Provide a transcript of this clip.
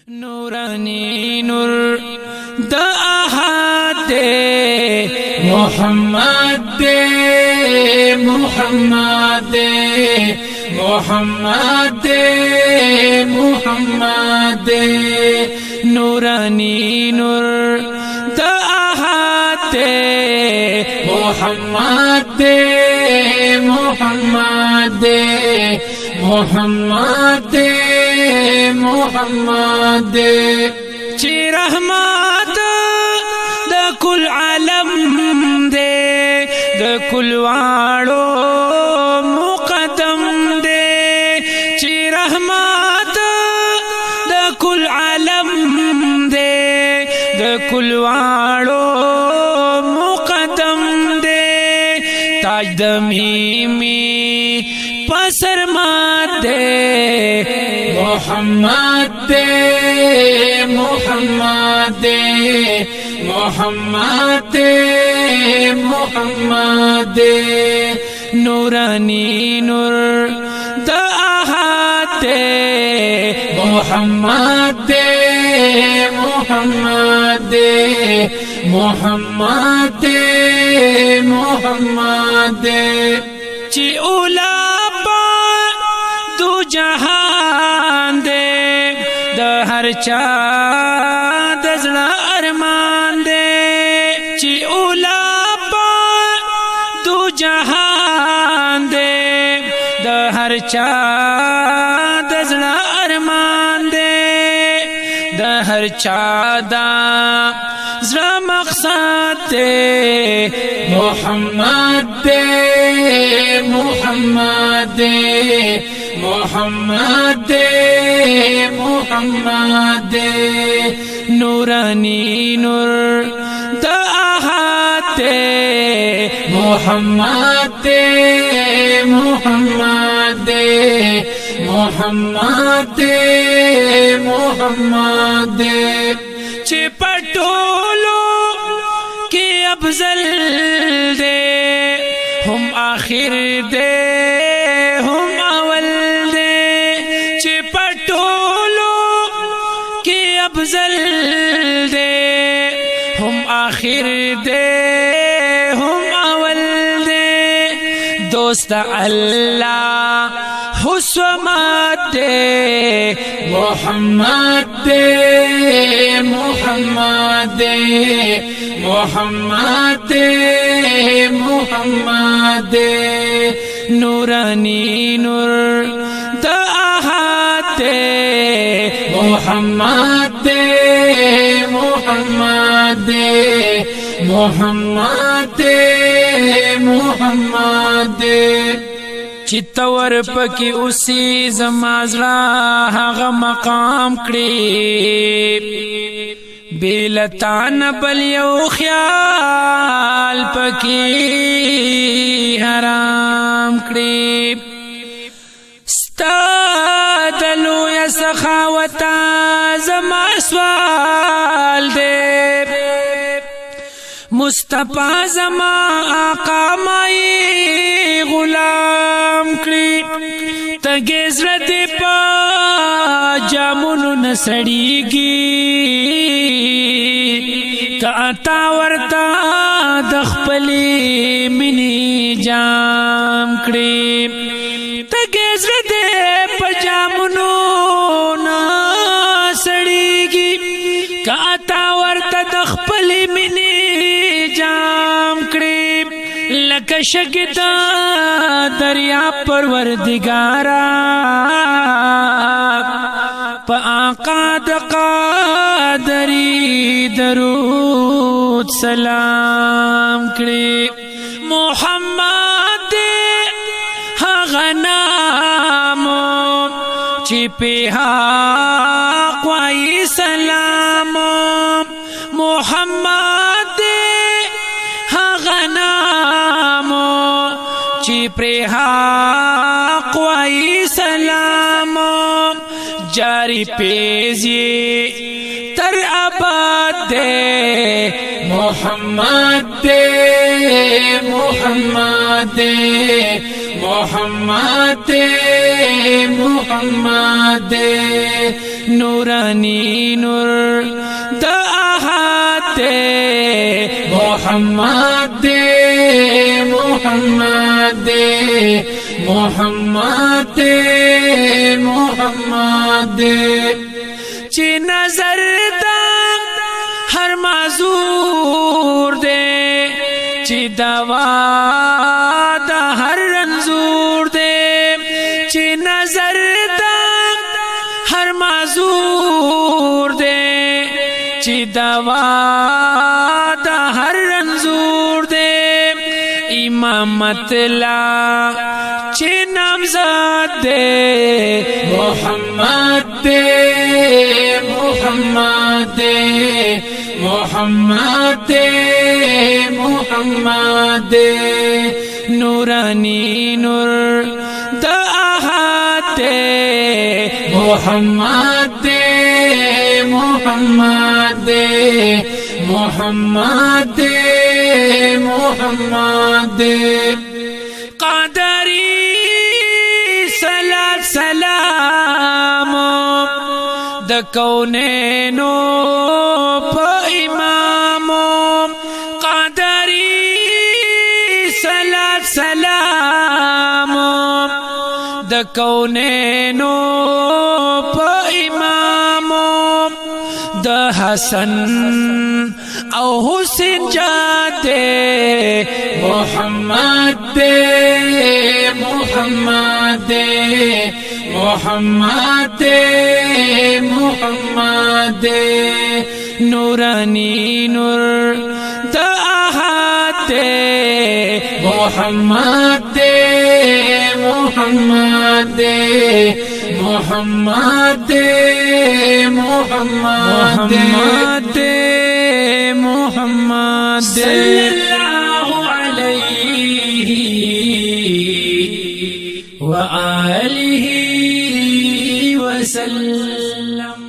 نورانی نور دا احد دے محمد دے محمد دے محمد دے محمد دے نورانی نور دا احد دے محمد دے محمد دے محمد دے محمد دے چی رحمت دا کل عالم دے دا کل وارو مقدم دے چی رحمت دا کل عالم دے دا کل وارو مقدم دے تاج دمیمی پسر مات دے محمد دے محمد دے محمد دے محمد دے نورانی نور دا احد دے محمد دے محمد دے محمد دے محمد دے چی اولا دو جہان دے دا ہر چا دزنا ارمان دے چی اولا پا دو جہان دے دا ہر چا دزنا ارمان دے دا ہر چا دا زرا مقصد دے محمد دے محمد دے محمد دے محمد دے نورانی نور دا احد دے محمد دے محمد دے محمد دے محمد دے چی پٹولو کی افضل دے ہم آخر دے ہم اول دے چی پٹولو کی افضل دے ہم آخر دے ہم اول دے دوست اللہ حسومت دے محمد دے محمد دے محمد دے محمد دے نورانی نور دا احد دے محمد دے محمد دے محمد دے محمد دے چتور پکی اسی زمازرا هغه مقام کړي بیلتان بل یو خیال پکی حرام کړي ستا دلو یا سخاوتا زما سوال دے مصطفیٰ زما آقا مائی غلام کری تگیز ردی پا جامونو نسڑیگی تا اتا ورتا دخپلی منی جام کری تگیز ردی پا جامونو نسڑیگی کا اتا ورتا دخپلی منی جام کری لکه شګدا دریا پروردگارا په آقا د قادری درود سلام کړي محمد هغه نام چې په حق وایي سلام محمد چی پر حق وی سلام جاری پیزی تر ابد دے محمد دے محمد دے محمد محمد نورانی نور دا احد دے محمد دے محمد دے محمد دے محمد دے چی نظر دا ہر معذور دے چی دوا دا ہر رنزور دے چی نظر دا ہر معذور دے چی دوا دا ہر رنزور دے امامت لا چی نامزد دے محمد دے محمد دے محمد دے محمد دے نورانی نور دا احد دے محمد دے محمد دے محمد دے محمد دے قادری صلاة سلام دا کونینو پا امامو قادری صلاة سلام دا کونینو پا امامو دا حسن او حسین جاتے محمد دے محمد دے محمد دے محمد دے نورانی نور دا احد دے محمد دے محمد دے محمد دے محمد دے محمد صلی اللہ علیہ وآلہ وسلم.